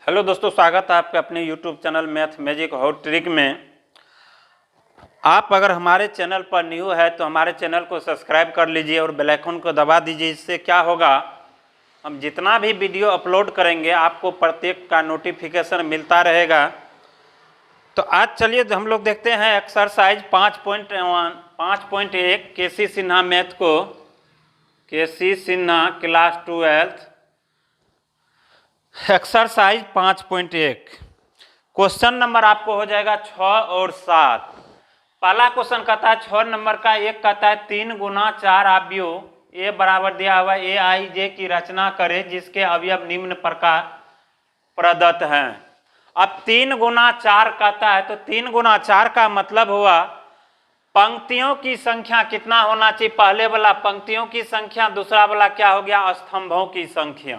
Hello दोस्तों, स्वागत है आपके अपने यूट्यूब चैनल मैथ मैजिक और ट्रिक में। आप अगर हमारे चैनल पर न्यू है तो हमारे चैनल को सब्सक्राइब कर लीजिए और बेल आइकन को दबा दीजिए। इससे क्या होगा, हम जितना भी वीडियो अपलोड करेंगे आपको प्रत्येक का नोटिफिकेशन मिलता रहेगा। तो आज चलिए हम लोग देखते हैं एक्सरसाइज 5.1 केसी सिन्हा मैथ को, KC Sinha class 12 exercise 5.1। Question number आपको हो जाएगा 6 और 7। पहला क्वेश्चन कहता है 6 नंबर का, एक कहता है 3 गुना 4 अवयव ए बराबर दिया हुआ ए आई जे की रचना करे जिसके अवयव निम्न प्रकार प्रदत्त हैं। अब 3 गुना 4 कहता है तो 3 गुना 4 का मतलब हुआ पंक्तियों की संख्या कितना होना चाहिए। पहले वाला पंक्तियों की संख्या, दूसरा वाला क्या हो गया, स्तंभों की संख्या।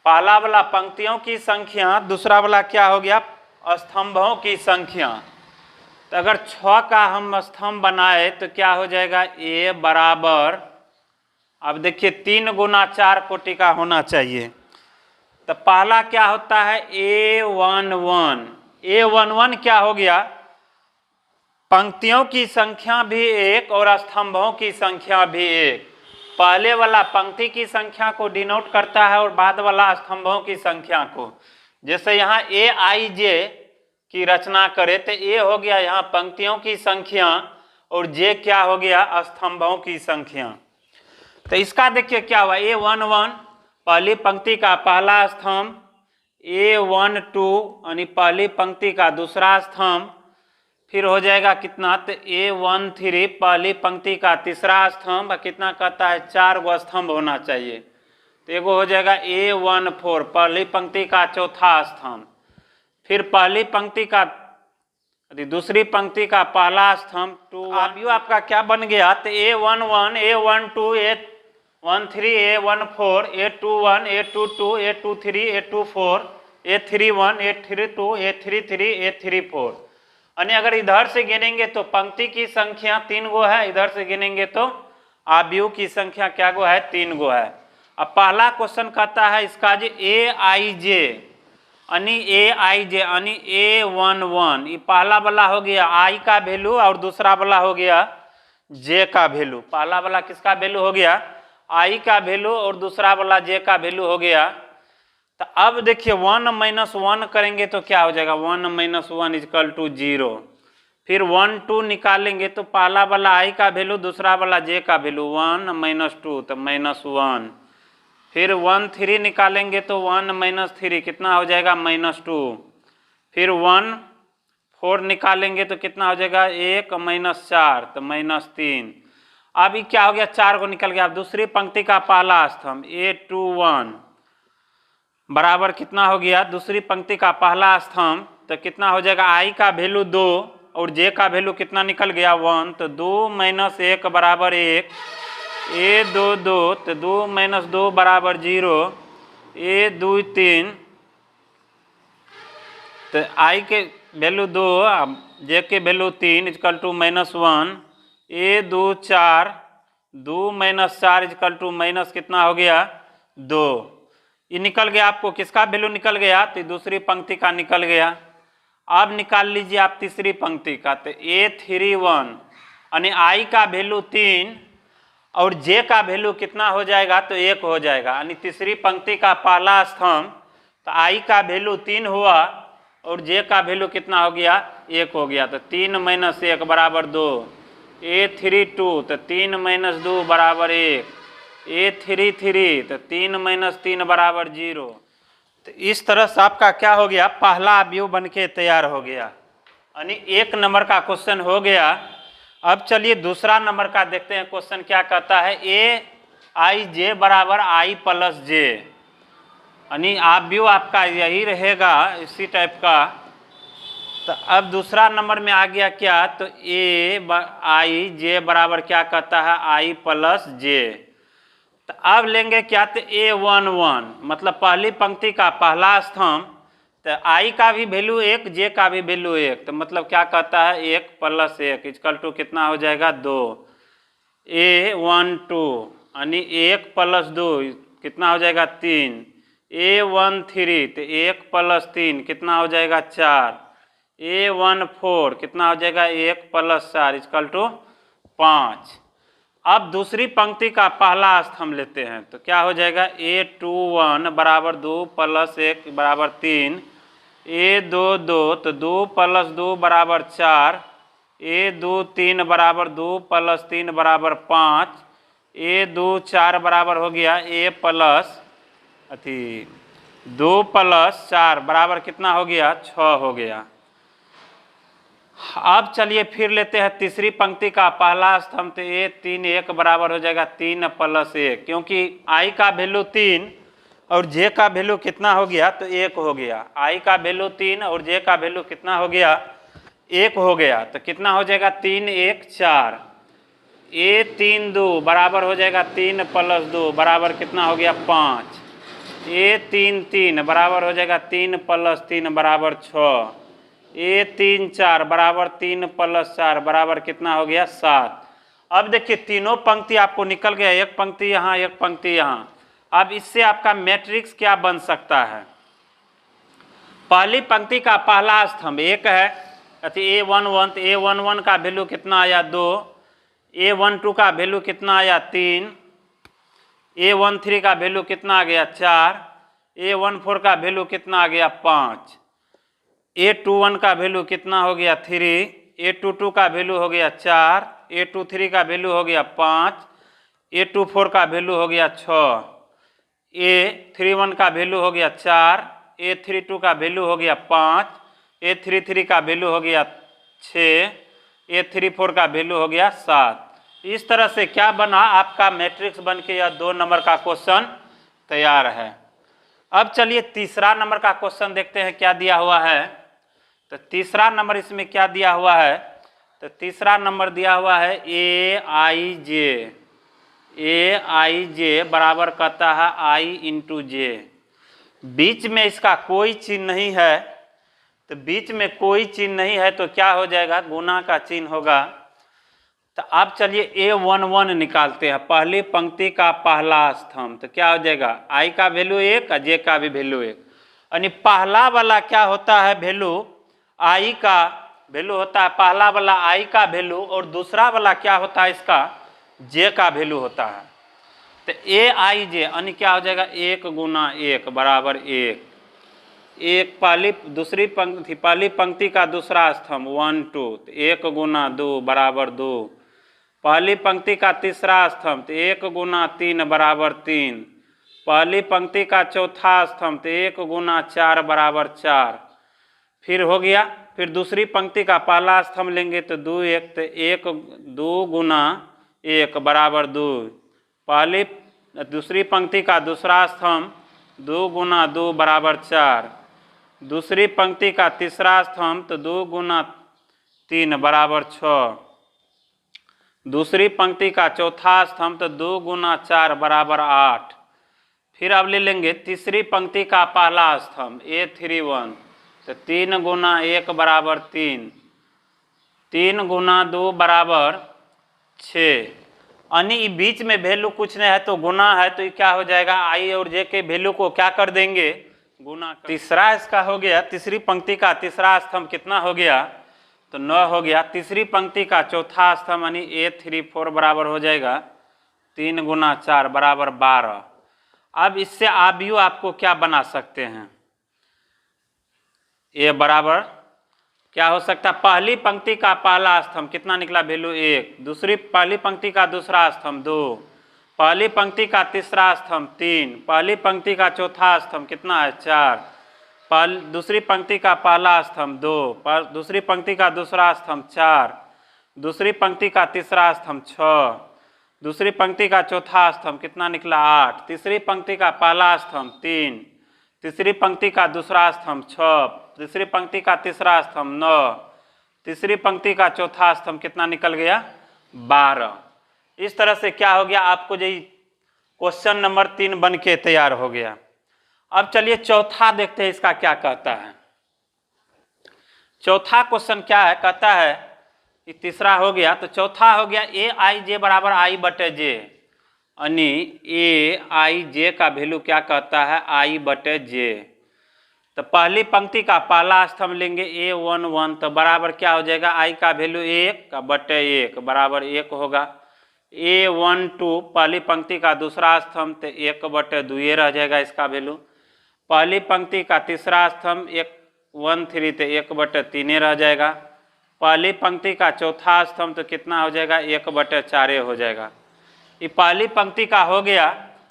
पहला वाला पंक्तियों की संख्या, दूसरा वाला क्या हो गया, स्तंभों की संख्या। तो अगर 6 का हम स्तंभ बनाए तो क्या हो जाएगा, ए बराबर, अब देखिए 3 गुना 4 कोटि का होना चाहिए। तो पहला क्या होता है, A11। A11 क्या हो गया, पंक्तियों की संख्या भी 1 और स्तंभों की संख्या भी 1। पहले वाला पंक्ति की संख्या को डिनोट करता है और बाद वाला स्तंभों की संख्या को। जैसे यहाँ ए आई जे की रचना करे तो ए हो गया यहाँ पंक्तियों की संख्या और जे क्या हो गया, स्तंभों की संख्या। तो इसका देखिए क्या हुआ, A11 पहली पंक्ति का पहला स्तंभ, A12 यानी पहली पंक्ति का दूसरा स्तंभ, फिर हो जाएगा कितना, तो A13 पहली पंक्ति का तीसरा स्तंभ। कितना कहता है, 4 गो स्तंभ होना चाहिए। तो एगो हो जाएगा A14 पहली पंक्ति का चौथा स्तंभ, फिर पहली पंक्ति का दूसरी पंक्ति का पहला स्तंभ 2। अब यू आपका क्या बन गया, तो A11 A12 A13 A14 A21 A22 A23 A24 A31 A32 A33 A34। यानी अगर इधर से गिनेंगे तो पंक्ति की संख्या 3 गो है, इधर से गिनेंगे तो अवयव की संख्या क्या गो है, 3 गो है। अब पहला क्वेश्चन कहता है इसका जी ए आई जे यानी A11, ये पहला वाला हो गया आई का वैल्यू और दूसरा वाला हो गया जे का वैल्यू। पहला वाला किसका वैल्यू हो गया, आई का वैल्यू और दूसरा वाला जे का वैल्यू हो गया। तो अब देखिए 1 - 1 करेंगे तो क्या हो जाएगा, 1 - 1 = 0। फिर 1 2 निकालेंगे तो पहला वाला आई का वैल्यू दूसरा वाला जे का वैल्यू 1 - 2 तो -1। फिर 1 3 निकालेंगे तो 1 - 3 कितना हो जाएगा, -2। फिर 1 4 निकालेंगे तो कितना हो जाएगा, 1 - 4 तो -3। अब ये क्या हो गया, 4 को निकल गया। अब दूसरी पंक्ति का पहला स्तंभ A21 बराबर कितना हो गया, दूसरी पंक्ति का पहला स्तंभ, तो कितना हो जाएगा, आई का वैल्यू 2 और जे का वैल्यू कितना निकल गया, 1। तो 2 - 1 बराबर 1। A22 तो 2 - 2 बराबर 0। A23 तो आई के वैल्यू 2 जे के वैल्यू 3 = -1। A24 2 - 4 = कितना हो गया, 2। ये निकल गया, आपको किसका वैल्यू निकल गया, तो दूसरी पंक्ति का निकल गया। अब निकाल लीजिए आप तीसरी पंक्ति का, तो A31 यानी आई का वैल्यू 3 और जे का वैल्यू कितना हो जाएगा, तो 1 हो जाएगा। यानी तीसरी पंक्ति का पहला स्तंभ, तो आई का वैल्यू 3 हुआ और जे का वैल्यू कितना हो गया, 1 हो गया। तो 3 - 1 बराबर 2। A32 तो 3 - 2 बराबर 1। A33 तो 3 - 3 बराबर 0। तो इस तरह से आपका क्या हो गया, पहला अवयव बन के तैयार हो गया। यानी 1 नंबर का क्वेश्चन हो गया। अब चलिए दूसरा नंबर का देखते हैं क्वेश्चन क्या कहता है, ए आई जे बराबर आई प्लस जे। यानी अवयव आपका यही रहेगा, इसी टाइप का। तो अब दूसरा नंबर में आ गया क्या, तो ए आई जे बराबर क्या कहता है, आई प्लस जे। तो अब लेंगे क्या, तो A11 मतलब पहली पंक्ति का पहला स्तंभ, तो आई का भी वैल्यू 1 जे का भी वैल्यू 1, तो मतलब क्या कहता है, 1 + 1 = कितना हो जाएगा, 2। A12 यानी 1 + 2 कितना हो जाएगा, 3। A13 तो 1 + 3 कितना हो जाएगा 4। A14 कितना हो जाएगा 1 + 4 इक्वल टू 5। अब दूसरी पंक्ति का पहला स्तंभ लेते हैं तो क्या हो जाएगा A21 बराबर 2 + 1 बराबर 3। A22 तो 2 + 2 बराबर 4। A23 बराबर 2 + 3 बराबर 5। A24 बराबर हो गया A प्लस 2 + 4 बराबर कितना हो गया 6 हो गया। अब चलिए फिर लेते हैं तीसरी पंक्ति का पहला स्तंभ तो A31 बराबर हो जाएगा 3 + 1 क्योंकि I का वैल्यू 3 और J का वैल्यू कितना हो गया तो 1 हो गया। I का वैल्यू 3 और J का वैल्यू कितना हो गया 1 हो गया तो कितना हो जाएगा 3 1 4। A32 बराबर हो जाएगा 3 + 2 बराबर कितना हो गया 5। A33 बराबर हो जाएगा 3 + 3 बराबर 6। A34 बराबर 3 + 4 बराबर कितना हो गया 7। अब देखिए तीनों पंक्ति आपको निकल गया, एक पंक्ति यहाँ एक पंक्ति यहाँ। अब इससे आपका मैट्रिक्स क्या बन सकता है। पहली पंक्ति का पहला स्तंभ 1 है A11 तो A11 का वैल्यू कितना आया 2। A12 का वैल्यू कितना आया 3। A13 का वैल्यू कितना आ गया 4। A14 का वैल्यू कितना आ गया 5। A21 का वैल्यू कितना हो गया 3। A22 का वैल्यू हो गया 4। A23 का वैल्यू हो गया 5। A24 का वैल्यू हो गया 6। A31 का वैल्यू हो गया 4। A32 का वैल्यू हो गया 5। A33 का वैल्यू हो गया 6। A34 का वैल्यू हो गया 7। इस तरह से क्या बना आपका मैट्रिक्स बन के यह 2 नंबर का क्वेश्चन तैयार है। अब चलिए तीसरा नंबर का क्वेश्चन देखते हैं क्या दिया हुआ है। तो तीसरा नंबर इसमें क्या दिया हुआ है तो तीसरा नंबर दिया हुआ है AIJ बराबर कहता है I × J। बीच में इसका कोई चिन्ह नहीं है तो बीच में कोई चिन्ह नहीं है तो क्या हो जाएगा गुना का चिन्ह होगा। तो अब चलिए A11 निकालते हैं, पहली पंक्ति का पहला स्तंभ तो क्या हो जाएगा I का वैल्यू 1 और J का भी वैल्यू 1। यानी पहला वाला क्या होता है वैल्यू I का वैल्यू होता है पहला वाला I का वैल्यू और दूसरा वाला क्या होता है इसका J का वैल्यू होता है। तो AIJ यानी क्या हो जाएगा 1 × 1 बराबर 1। पहली पंक्ति का दूसरा स्तंभ 1 2 तो 1 × 2 बराबर 2। पहली पंक्ति का तीसरा स्तंभ तो 1 × 3 बराबर 3। पहली पंक्ति का चौथा स्तंभ तो 1 × 4 बराबर 4। फिर हो गया फिर दूसरी पंक्ति का पहला स्तंभ लेंगे तो 2 1 तो 1 2 × 1 बराबर 2। पहली दूसरी पंक्ति का दूसरा स्तंभ 2 × 2 बराबर 4। दूसरी पंक्ति का तीसरा स्तंभ तो 2 × 3 बराबर 6। दूसरी पंक्ति का चौथा स्तंभ तो 2 × 4 बराबर 8। फिर अब ले लेंगे तीसरी पंक्ति का पहला स्तंभ A31 तो 3 × 1 बराबर 3। 3 × 2 बराबर 6। यानी बीच में वैल्यू कुछ नहीं है तो गुना है तो ये क्या हो जाएगा I और J के वैल्यू को क्या कर देंगे गुना कर। तीसरा इसका हो गया, तीसरी पंक्ति का तीसरा स्तंभ कितना हो गया तो 9 हो गया। तीसरी पंक्ति का चौथा स्तंभ यानी A34 बराबर हो जाएगा 3 × 4 बराबर 12। अब इससे आप भी आपको क्या बना सकते हैं A बराबर क्या हो सकता है पहली पंक्ति का पहला स्तंभ कितना निकला वैल्यू 1। दूसरी पहली पंक्ति का दूसरा स्तंभ 2। पहली पंक्ति का तीसरा स्तंभ 3। पहली पंक्ति का चौथा स्तंभ कितना है 4। दूसरी पंक्ति का पहला स्तंभ 2। दूसरी पंक्ति का दूसरा स्तंभ 4। दूसरी पंक्ति का तीसरा स्तंभ 6। दूसरी पंक्ति का चौथा स्तंभ कितना निकला 8। तीसरी पंक्ति का पहला स्तंभ 3। तीसरी पंक्ति का दूसरा स्तंभ 6। तीसरी पंक्ति का तीसरा स्तंभ 9। तीसरी पंक्ति का चौथा स्तंभ कितना निकल गया 12। इस तरह से क्या हो गया आपको जो क्वेश्चन नंबर 3 बन के तैयार हो गया। अब चलिए चौथा देखते हैं इसका क्या कहता है। चौथा क्वेश्चन क्या है कहता है, तीसरा हो गया तो चौथा हो गया AIJ बराबर I/J। यानी Aij का वैल्यू क्या कहता है I/J। तो पहली पंक्ति का पहला स्तंभ लेंगे A11 तो बराबर क्या हो जाएगा I का वैल्यू 1/1 बराबर 1 होगा। A12 पहली पंक्ति का दूसरा स्तंभ तो 1/2 रह जाएगा इसका वैल्यू। पहली पंक्ति का तीसरा स्तंभ 113 तो 1/3 रह जाएगा। पहली पंक्ति का चौथा स्तंभ तो कितना हो जाएगा 1/4 हो जाएगा। ये पहली पंक्ति का हो गया।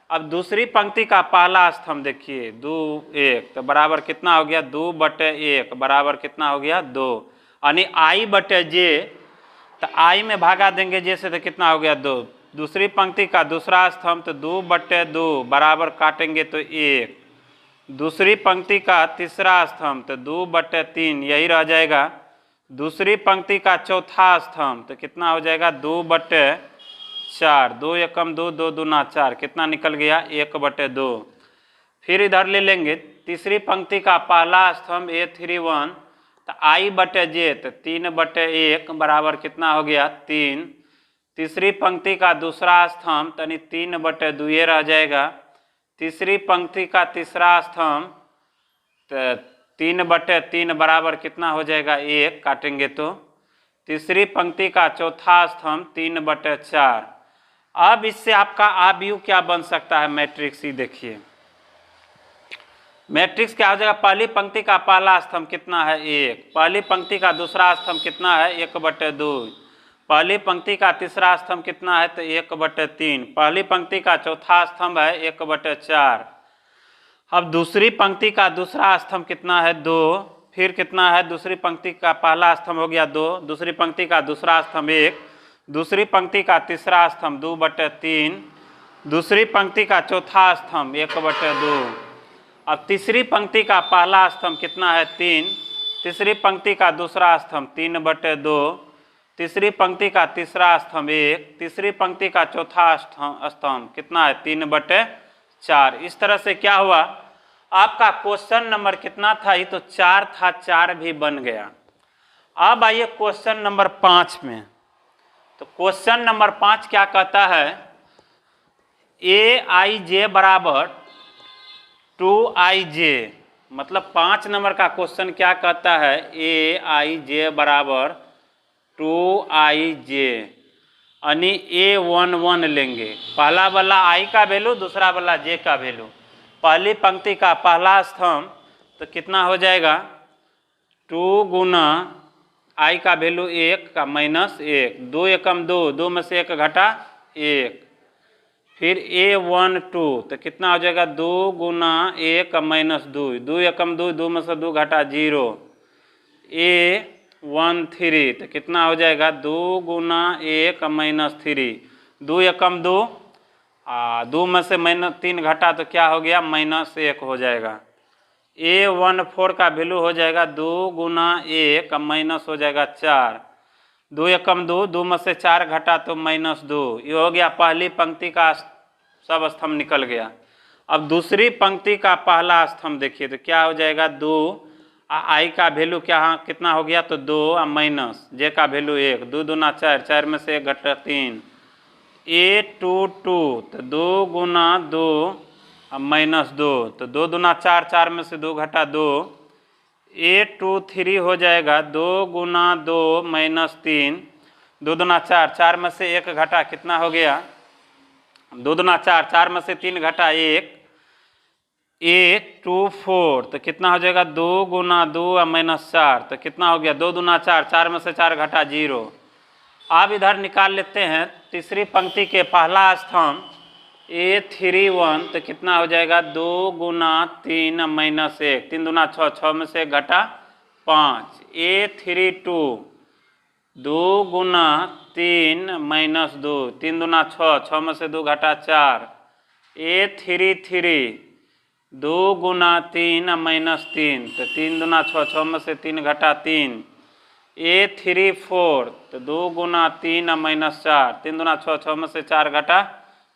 अब दूसरी पंक्ति का पहला स्तंभ देखिए 2 1 तो बराबर कितना हो गया 2/1 बराबर कितना हो गया 2, यानी I/J तो I में भागा देंगे J से तो कितना हो गया 2। दूसरी पंक्ति का दूसरा स्तंभ तो 2/2 बराबर काटेंगे तो 1। दूसरी पंक्ति का तीसरा स्तंभ तो 2/3 यही रह जाएगा। दूसरी पंक्ति का चौथा स्तंभ तो कितना हो जाएगा 2/4 2 एकम 2 2 दूना 4 कितना निकल गया 1/2। फिर इधर ले लेंगे तीसरी पंक्ति का पहला स्तंभ A31 तो I/J तो 3/1 बराबर कितना हो गया 3। तीसरी पंक्ति का दूसरा स्तंभ यानी 3/2 रह जाएगा। तीसरी पंक्ति का तीसरा स्तंभ तो 3/3 बराबर कितना हो जाएगा 1 काटेंगे तो। तीसरी पंक्ति का चौथा स्तंभ 3/4। अब इससे आपका आव्यूह क्या बन सकता है मैट्रिक्स ही देखिए। मैट्रिक्स क्या हो जाएगा पहली पंक्ति का पहला स्तंभ कितना है 1, पहली पंक्ति का दूसरा स्तंभ कितना है 1/2, पहली पंक्ति का तीसरा स्तंभ कितना है तो 1/3, पहली पंक्ति का चौथा स्तंभ है 1/4। अब दूसरी पंक्ति का दूसरा स्तंभ कितना है 2, फिर कितना है दूसरी पंक्ति का पहला स्तंभ हो गया 2, दूसरी पंक्ति का दूसरा स्तंभ 1, दूसरी पंक्ति का तीसरा स्तंभ 2/3, दूसरी पंक्ति का चौथा स्तंभ 1/2। अब तीसरी पंक्ति का पहला स्तंभ कितना है 3, तीसरी पंक्ति का दूसरा स्तंभ 3/2, तीसरी पंक्ति का तीसरा स्तंभ 1, तीसरी पंक्ति का चौथा स्तंभ कितना है 3/4। इस तरह से क्या हुआ आपका क्वेश्चन नंबर कितना था ये तो 4 था, 4 भी बन गया। अब आइए क्वेश्चन नंबर 5 में। तो क्वेश्चन नंबर 5 क्या कहता है Aij बराबर 2ij, मतलब 5 नंबर का क्वेश्चन क्या कहता है Aij बराबर 2ij, यानी A11 लेंगे, पहला वाला I का वैल्यू दूसरा वाला J का वैल्यू। पहली पंक्ति का पहला स्तंभ तो कितना हो जाएगा 2 गुना I का वैल्यू 1 का -1, 2 एकम 2 2 में से 1 घटा 1। फिर A12 तो कितना हो जाएगा 2 गुना 1 -2, 2 एकम 2 2 में से 2 घटा 0। A13 तो कितना हो जाएगा 2 गुना 1 -3, 2 एकम 2 2 में से -3 घटा तो क्या हो गया -1 हो जाएगा। A14 का वैल्यू हो जाएगा 2 गुना 1 माइनस हो जाएगा 4, 2 एकम 2 2 में से 4 घटा तो -2। ये हो गया पहली पंक्ति का सब स्तंभ निकल गया। अब दूसरी पंक्ति का पहला स्तंभ देखिए तो क्या हो जाएगा 2, I का वैल्यू क्या कितना हो गया तो 2 माइनस J का वैल्यू 1, 2 दूना 4, 4 में से 1 घटा 3। A22 तो 2 गुना 2 -2 तो 2 दूना 4, 4 में से 2 घटा 2। A23 हो जाएगा 2 गुना 2 -3, 2 दूना 4, 4 में से 1 घटा कितना हो गया 2 दूना 4, 4 में से 3 घटा 1। A24 तो कितना हो जाएगा 2 गुना 2 -4 तो कितना हो गया 2 दूना 4, 4 में से 4 घटा 0। अब इधर निकाल लेते हैं तीसरी पंक्ति के पहला स्तंभ A31 तो कितना हो जाएगा 2 गुना 3 -1, 3 दूना 6, 6 में से 1 घटा 5। A32 2 गुना 3 -2, 3 दूना 6, 6 में से 2 घटा 4। A33 2 गुना 3 -3 तो 3 दूना 6, 6 में से 3 घटा 3। A34 तो 2 गुना 3 -4, 3 दूना 6, 6 में से 4 घटा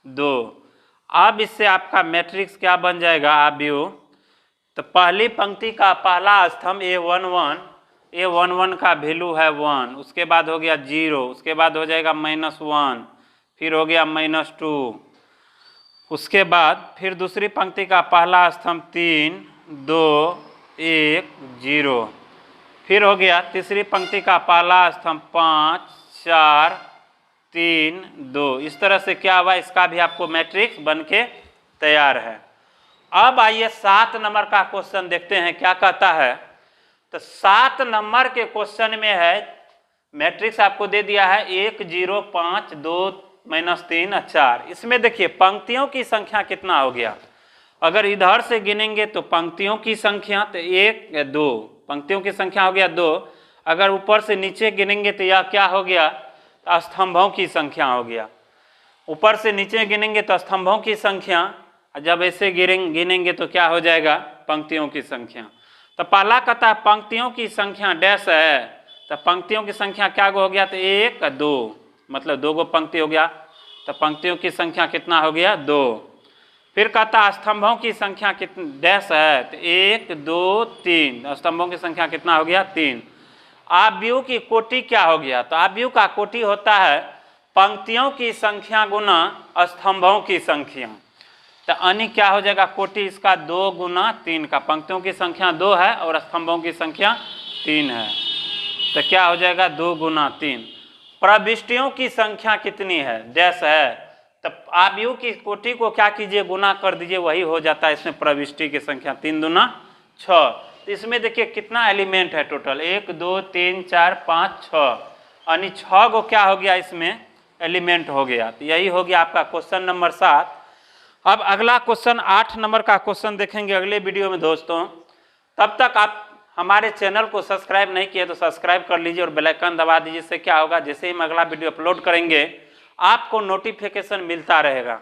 2। अब इससे आपका मैट्रिक्स क्या बन जाएगा आव्यूह। तो पहली पंक्ति का पहला स्तंभ A11 का वैल्यू है 1, उसके बाद हो गया 0, उसके बाद हो जाएगा -1, फिर हो गया -2। उसके बाद फिर दूसरी पंक्ति का पहला स्तंभ 3 2 1 0। फिर हो गया तीसरी पंक्ति का पहला स्तंभ 5 4 3 2। इस तरह से क्या हुआ, इसका भी आपको मैट्रिक्स बन के तैयार है। अब आइए 7 नंबर का क्वेश्चन देखते हैं क्या कहता है। तो 7 नंबर के क्वेश्चन में है, मैट्रिक्स आपको दे दिया है 1 0 5 2 -3 4। इसमें देखिए पंक्तियों की संख्या कितना हो गया। अगर इधर से गिनेंगे तो पंक्तियों की संख्या तो 1 या 2, पंक्तियों की संख्या हो गया 2। अगर ऊपर से नीचे गिनेंगे तो यह क्या हो गया, तो स्तंभों की संख्या हो गया। ऊपर से नीचे गिनेंगे तो स्तंभों की संख्या, जब ऐसे गिनेंगे तो क्या हो जाएगा, पंक्तियों की संख्या। तो पहला कहता है पंक्तियों की संख्या डैश है, तो पंक्तियों की संख्या क्या हो गया, तो 1 2, मतलब 2 गो पंक्ति हो गया, तो पंक्तियों की संख्या कितना हो गया 2। फिर कहता स्तंभों की संख्या कितनी डैश है, तो 1 2 3, स्तंभों की संख्या कितना हो गया 3। आव्यूह की कोटि क्या हो गया, तो आव्यूह का कोटि होता है पंक्तियों की संख्या गुना स्तंभों की संख्या। तो अनि क्या हो जाएगा, कोटि इसका 2 गुना 3 का, पंक्तियों की संख्या 2 है और स्तंभों की संख्या 3 है, तो क्या हो जाएगा 2 गुना 3। प्रविष्टियों की संख्या कितनी है, डैश है, तो आव्यूह की कोटि को क्या कीजिए, गुना कर दीजिए, वही हो जाता है इसमें प्रविष्टि की संख्या 3 दूना 6। तो इसमें देखिए कितना एलिमेंट है टोटल, 1 2 3 4 5 6, यानी 6 को क्या हो गया इसमें एलिमेंट हो गया। तो यही हो गया आपका क्वेश्चन नंबर 7। अब अगला क्वेश्चन 8 नंबर का क्वेश्चन देखेंगे अगले वीडियो में दोस्तों। तब तक आप हमारे चैनल को सब्सक्राइब नहीं किए तो सब्सक्राइब कर लीजिए और बेल आइकन दबा दीजिए। इससे क्या होगा, जैसे ही हम अगला वीडियो अपलोड करेंगे आपको नोटिफिकेशन मिलता रहेगा।